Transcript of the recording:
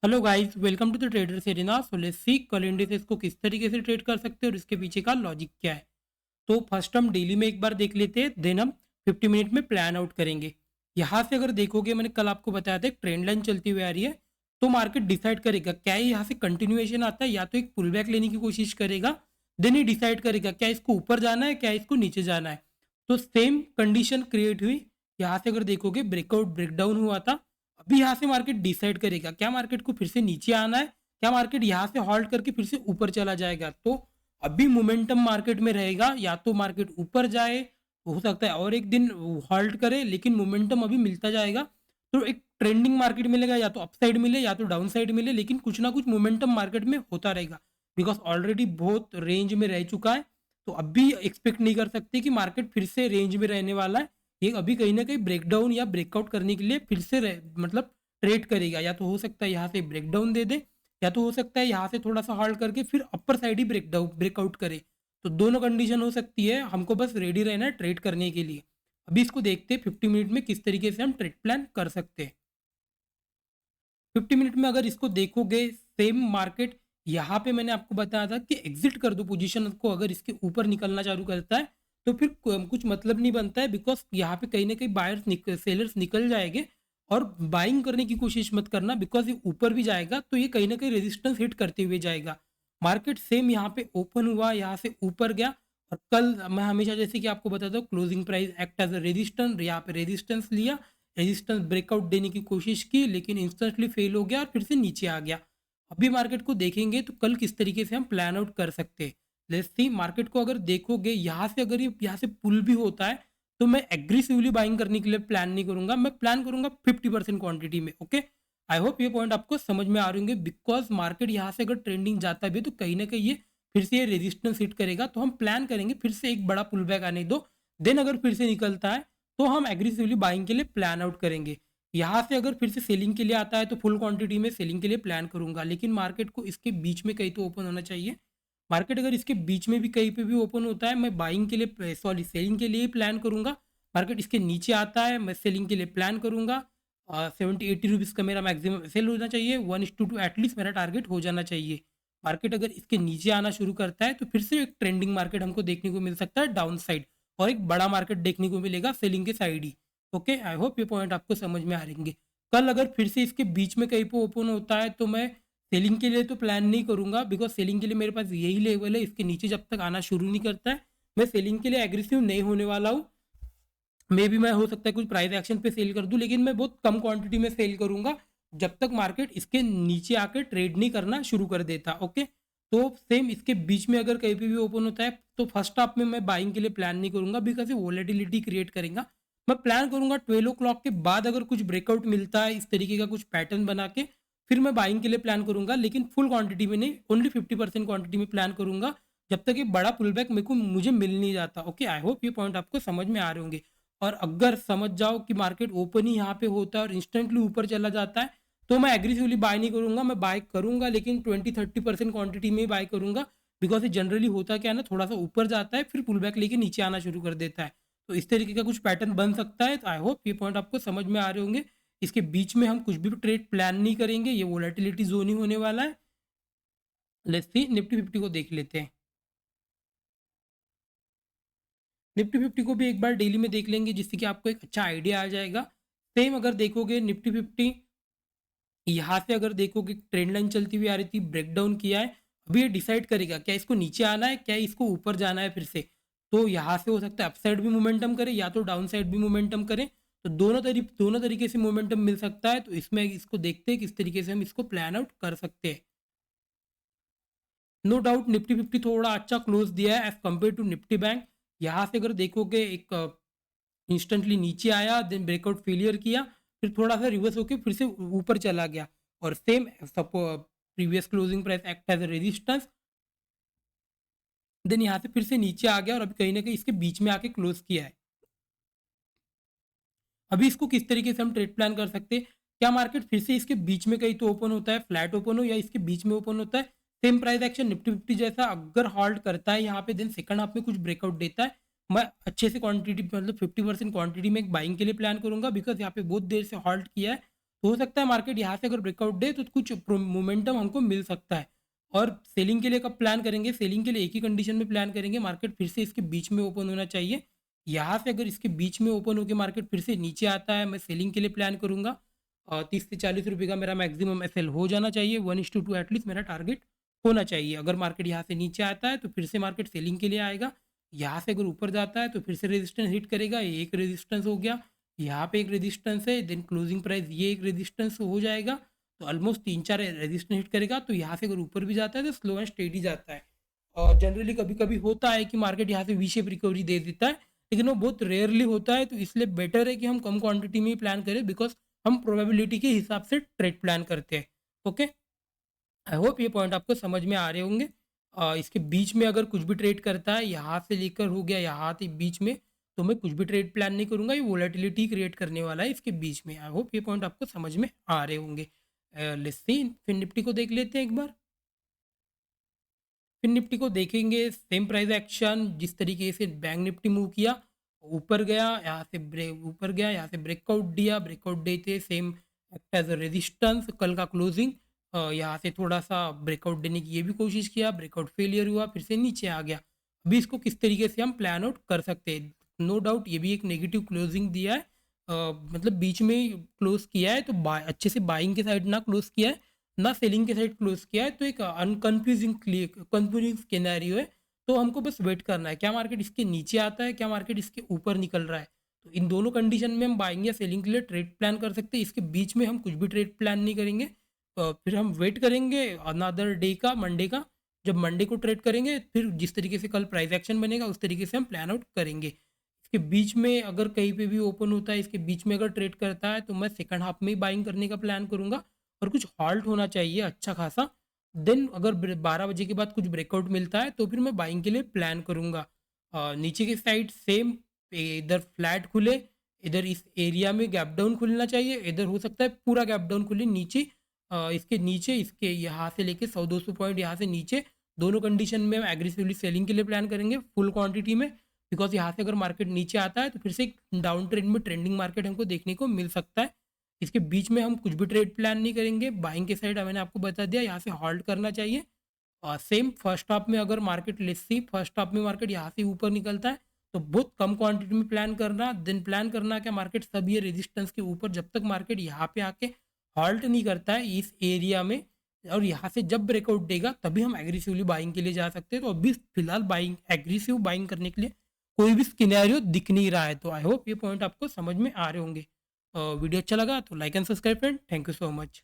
Hello guys, welcome to the traders arena. So let's see कल indices को किस तरीके से ट्रेड कर सकते हैं और इसके पीछे का लॉजिक क्या है। तो फर्स्ट हम डेली में एक बार देख लेते हैं, देन हम 50 मिनट में प्लान आउट करेंगे। यहाँ से अगर देखोगे, मैंने कल आपको बताया था एक ट्रेंड लाइन चलती हुई आ रही है, तो मार्केट डिसाइड करेगा क्या ये यहाँ से कंटिन्यूएशन आता है या तो एक पुल बैक लेने की कोशिश करेगा। देन ही डिसाइड करेगा क्या इसको ऊपर जाना है क्या इसको नीचे जाना है। तो सेम कंडीशन क्रिएट हुई। यहाँ से अगर देखोगे ब्रेकआउट ब्रेकडाउन हुआ था। अभी यहाँ से मार्केट डिसाइड करेगा क्या मार्केट को फिर से नीचे आना है, क्या मार्केट यहाँ से हॉल्ट करके फिर से ऊपर चला जाएगा। तो अभी मोमेंटम मार्केट में रहेगा, या तो मार्केट ऊपर जाए, हो सकता है और एक दिन हॉल्ट करे, लेकिन मोमेंटम अभी मिलता जाएगा। तो एक ट्रेंडिंग मार्केट मिलेगा, या तो अपसाइड मिले या तो डाउन साइड मिले, लेकिन कुछ ना कुछ मोमेंटम मार्केट में होता रहेगा। बिकॉज ऑलरेडी बहुत रेंज में रह चुका है, तो अभी एक्सपेक्ट नहीं कर सकते कि मार्केट फिर से रेंज में रहने वाला है। ये अभी कहीं ना कहीं ब्रेकडाउन या ब्रेकआउट करने के लिए फिर से मतलब ट्रेड करेगा। या तो हो सकता है यहाँ से ब्रेकडाउन दे दे, या तो हो सकता है यहाँ से थोड़ा सा हॉल्ट करके फिर अपर साइड ही ब्रेकडाउन ब्रेकआउट करे। तो दोनों कंडीशन हो सकती है, हमको बस रेडी रहना है ट्रेड करने के लिए। अभी इसको देखते हैं 50 मिनट में किस तरीके से हम ट्रेड प्लान कर सकते हैं। 50 मिनट में अगर इसको देखोगे, सेम मार्केट यहाँ पे मैंने आपको बताया था कि एग्जिट कर दो पोजीशन को। अगर इसके ऊपर निकलना चालू करता है तो फिर कुछ मतलब नहीं बनता है, बिकॉज यहाँ पे कहीं ना कहीं बायर्स सेलर्स निकल जाएंगे। और बाइंग करने की कोशिश मत करना, बिकॉज ये ऊपर भी जाएगा तो ये कहीं ना कहीं रेजिस्टेंस हिट करते हुए जाएगा। मार्केट सेम यहाँ पे ओपन हुआ, यहाँ से ऊपर गया। और कल मैं हमेशा जैसे कि आपको बताता हूँ, closing price act as a resistance, यहाँ पे रेजिस्टेंस लिया, रेजिस्टेंस ब्रेकआउट देने की कोशिश की, लेकिन इंस्टेंटली फेल हो गया और फिर से नीचे आ गया। अभी मार्केट को देखेंगे तो कल किस तरीके से हम प्लान आउट कर सकते हैं। लेट्स सी, मार्केट को अगर देखोगे यहाँ से, अगर ये यहाँ से पुल भी होता है तो मैं एग्रेसिवली बाइंग करने के लिए प्लान नहीं करूंगा, मैं प्लान करूंगा 50% क्वांटिटी में। ओके, आई होप ये पॉइंट आपको समझ में आ रहे होंगे। बिकॉज मार्केट यहाँ से अगर ट्रेंडिंग जाता भी है तो कहीं ना कहीं ये फिर से ये रेजिस्टेंस हिट करेगा, तो हम प्लान करेंगे फिर से एक बड़ा पुल बैक आने दो। देन अगर फिर से निकलता है तो हम एग्रेसिवली बाइंग के लिए प्लान आउट करेंगे। यहाँ से अगर फिर से सेलिंग के लिए आता है तो फुल क्वांटिटी में सेलिंग के लिए प्लान करूंगा, लेकिन मार्केट को इसके बीच में कहीं तो ओपन होना चाहिए। मार्केट अगर इसके बीच में भी कहीं पे भी ओपन होता है, मैं बाइंग के लिए सॉरी सेलिंग के लिए ही प्लान करूंगा। मार्केट इसके नीचे आता है, मैं सेलिंग के लिए प्लान करूंगा। 70-80 रुपीज़ का मेरा मैक्सिमम सेल होना चाहिए, 1:2 एटलीस्ट मेरा टारगेट हो जाना चाहिए। मार्केट अगर इसके नीचे आना शुरू करता है तो फिर से एक ट्रेंडिंग मार्केट हमको देखने को मिल सकता है डाउन साइड, और एक बड़ा मार्केट देखने को मिलेगा सेलिंग के side he. Okay, I hope ये पॉइंट आपको समझ में आ रहेंगे। कल अगर फिर से इसके बीच में कहीं पे ओपन होता है तो मैं सेलिंग के लिए तो प्लान नहीं करूंगा, बिकॉज सेलिंग के लिए मेरे पास यही लेवल है, इसके नीचे जब तक आना शुरू नहीं करता है मैं सेलिंग के लिए एग्रेसिव नहीं होने वाला हूँ। मे भी मैं हो सकता है कुछ प्राइस एक्शन पे सेल कर दूं, लेकिन मैं बहुत कम क्वांटिटी में सेल करूंगा जब तक मार्केट इसके नीचे आकर ट्रेड नहीं करना शुरू कर देता। ओके, तो सेम इसके बीच में अगर कहीं पे भी ओपन होता है तो फर्स्ट हाफ में मैं बाइंग के लिए प्लान नहीं करूंगा, बिकॉज ये वोलेटिलिटी क्रिएट करेगा। मैं प्लान करूंगा 12 o'clock के बाद अगर कुछ ब्रेकआउट मिलता है इस तरीके का कुछ पैटर्न बना के, फिर मैं बाइंग के लिए प्लान करूंगा, लेकिन फुल क्वांटिटी में नहीं, ओनली 50% क्वांटिटी में प्लान करूंगा, जब तक ये बड़ा पुल बैक मेरे को मुझे मिल नहीं जाता। ओके, आई होप ये पॉइंट आपको समझ में आ रहे होंगे। और अगर समझ जाओ कि मार्केट ओपन ही यहाँ पे होता है और इंस्टेंटली ऊपर चला जाता है, तो मैं एग्रेसिवली बाय नहीं करूंगा, मैं बाय करूंगा लेकिन 20-30% क्वांटिटी में ही बाय करूंगा। बिकॉज ये जनरली होता क्या है ना, थोड़ा सा ऊपर जाता है फिर पुल बैक लेके नीचे आना शुरू कर देता है। तो इस तरीके का कुछ पैटर्न बन सकता है। तो आई होप ये पॉइंट आपको समझ में आ रहे होंगे। इसके बीच में हम कुछ भी ट्रेड प्लान नहीं करेंगे, ये वोलेटिलिटी जोन ही होने वाला है। लेट्स सी, निफ्टी 50 को देख लेते हैं। निफ्टी 50 को भी एक बार डेली में देख लेंगे, जिससे कि आपको एक अच्छा आइडिया आ जाएगा। सेम अगर देखोगे निफ्टी 50, यहाँ से अगर देखोगे ट्रेंड लाइन चलती हुई आ रही थी, ब्रेकडाउन किया है। अभी ये डिसाइड करेगा क्या इसको नीचे आना है क्या इसको ऊपर जाना है फिर से। तो यहाँ से हो सकता है अपसाइड भी मोमेंटम करे या तो डाउन साइड भी मोमेंटम करे। तो दोनों तरीके से मोमेंटम मिल सकता है। तो इसमें इसको देखते हैं किस तरीके से हम इसको प्लान आउट कर सकते हैं। नो डाउट निफ्टी 50 थोड़ा अच्छा क्लोज दिया है as compare to Nifty bank. यहाँ से अगर देखोगे एक इंस्टेंटली नीचे आया, देन ब्रेकआउट फेलियर किया, फिर थोड़ा सा रिवर्स होके फिर से ऊपर चला गया। और same previous closing price act as a resistance, then यहाँ से फिर से नीचे आ गया और अभी कहीं ना कहीं इसके बीच में आके क्लोज किया है। अभी इसको किस तरीके से हम ट्रेड प्लान कर सकते हैं, क्या मार्केट फिर से इसके बीच में कहीं तो ओपन होता है, फ्लैट ओपन हो या इसके बीच में ओपन होता है, सेम प्राइस एक्शन निफ्टी 50 जैसा अगर हॉल्ट करता है यहाँ पे, देन सेकंड हाफ में कुछ ब्रेकआउट देता है, मैं अच्छे से क्वांटिटी मतलब 50% क्वांटिटी में एक बाइंग के लिए प्लान करूंगा, बिकॉज यहाँ पे बहुत देर से हॉल्ट किया है। तो हो सकता है मार्केट यहाँ से अगर ब्रेकआउट दे तो कुछ मोमेंटम हमको मिल सकता है। और सेलिंग के लिए कब प्लान करेंगे? सेलिंग के लिए एक ही कंडीशन में प्लान करेंगे, मार्केट फिर से इसके बीच में ओपन होना चाहिए। यहाँ से अगर इसके बीच में ओपन होकर मार्केट फिर से नीचे आता है, मैं सेलिंग के लिए प्लान करूँगा। 30 से 40 रुपये का मेरा मैक्सिमम एसएल हो जाना चाहिए, 1:2 एटलीस्ट मेरा टारगेट होना चाहिए। अगर मार्केट यहाँ से नीचे आता है तो फिर से मार्केट सेलिंग के लिए आएगा। यहाँ से अगर ऊपर जाता है तो फिर से रेजिस्टेंस हिट करेगा, ये एक रेजिस्टेंस हो गया। यहाँ पे एक रेजिस्टेंस है, देन क्लोजिंग प्राइस ये एक रेजिस्टेंस हो जाएगा। तो ऑलमोस्ट 3-4 रेजिस्टेंस हिट करेगा। तो यहाँ से अगर ऊपर भी जाता है तो स्लो एंड स्टेडी जाता है। और जनरली कभी-कभी होता है कि मार्केट यहाँ से वी शेप रिकवरी दे देता है, लेकिन वो बहुत रेयरली होता है। तो इसलिए बेटर है कि हम कम क्वांटिटी में ही प्लान करें, बिकॉज़ हम प्रोबेबिलिटी के हिसाब से ट्रेड प्लान करते हैं। ओके? आई होप ये पॉइंट आपको समझ में आ रहे होंगे। इसके बीच में अगर कुछ भी ट्रेड करता है, यहाँ से लेकर हो गया यहाँ तक बीच में, तो मैं कुछ भी ट्रेड प्लान नहीं करूँगा, ये वोलेटिलिटी क्रिएट करने वाला है इसके बीच में। आई होप ये पॉइंट आपको समझ में आ रहे होंगे। लेट्स सी, फिर निफ्टी को देख लेते हैं एक बार। फिर निफ्टी को देखेंगे, सेम प्राइस एक्शन जिस तरीके से बैंक निफ्टी मूव किया, ऊपर गया, यहाँ से ब्रेक ऊपर गया, यहाँ से ब्रेकआउट दिया, ब्रेकआउट देते same act as a resistance. कल का क्लोजिंग यहाँ से थोड़ा सा ब्रेकआउट देने की ये भी कोशिश किया, ब्रेकआउट फेलियर हुआ, फिर से नीचे आ गया। अभी इसको किस तरीके से हम प्लान आउट कर सकते हैं? नो डाउट ये भी एक नेगेटिव क्लोजिंग दिया है। मतलब बीच में क्लोज किया है तो अच्छे से बाइंग के साइड ना क्लोज किया है, ना सेलिंग के साइड क्लोज किया है, तो एक कंफ्यूजिंग सिनेरियो है। तो हमको बस वेट करना है, क्या मार्केट इसके नीचे आता है, क्या मार्केट इसके ऊपर निकल रहा है। तो इन दोनों कंडीशन में हम बाइंग या सेलिंग के लिए ट्रेड प्लान कर सकते हैं। इसके बीच में हम कुछ भी ट्रेड प्लान नहीं करेंगे। फिर हम वेट करेंगे अनदर डे का, मंडे का। जब मंडे को ट्रेड करेंगे फिर जिस तरीके से कल प्राइस एक्शन बनेगा उस तरीके से हम प्लान आउट करेंगे। इसके बीच में अगर कहीं पे भी ओपन होता है, इसके बीच में अगर ट्रेड करता है, तो मैं सेकंड हाफ में ही बाइंग करने का प्लान करूँगा। और कुछ हॉल्ट होना चाहिए अच्छा खासा। देन अगर 12 बजे के बाद कुछ ब्रेकआउट मिलता है तो फिर मैं बाइंग के लिए प्लान करूँगा। नीचे की साइड सेम, इधर फ्लैट खुले, इधर इस एरिया में गैप डाउन खुलना चाहिए, इधर हो सकता है पूरा गैप डाउन खुले नीचे। इसके नीचे, इसके यहाँ से लेके 100-200 पॉइंट यहाँ से नीचे, दोनों कंडीशन में हम एग्रेसिवली सेलिंग के लिए प्लान करेंगे फुल क्वांटिटी में। बिकॉज यहाँ से अगर मार्केट नीचे आता है तो फिर से एक डाउन ट्रेंड में ट्रेंडिंग मार्केट हमको देखने को मिल सकता है। इसके बीच में हम कुछ भी ट्रेड प्लान नहीं करेंगे। बाइंग के साइड मैंने आपको बता दिया, यहाँ से हॉल्ट करना चाहिए। और सेम फर्स्ट हाफ में अगर market, let's see, first half में मार्केट यहाँ से ऊपर निकलता है तो बहुत कम क्वांटिटी में प्लान करना। देन प्लान करना क्या, मार्केट सब ये रेजिस्टेंस के ऊपर, जब तक मार्केट यहाँ पे आके हॉल्ट नहीं करता है इस एरिया में, और यहाँ से जब ब्रेकआउट देगा तभी हम एग्रेसिवली बाइंग के लिए जा सकते हैं। तो अभी फिलहाल बाइंग, एग्रेसिव बाइंग करने के लिए कोई भी सिनेरियो दिख नहीं रहा है। तो आई होप ये पॉइंट आपको समझ में आ रहे होंगे। वीडियो अच्छा लगा तो like and subscribe friend. Thank you so much.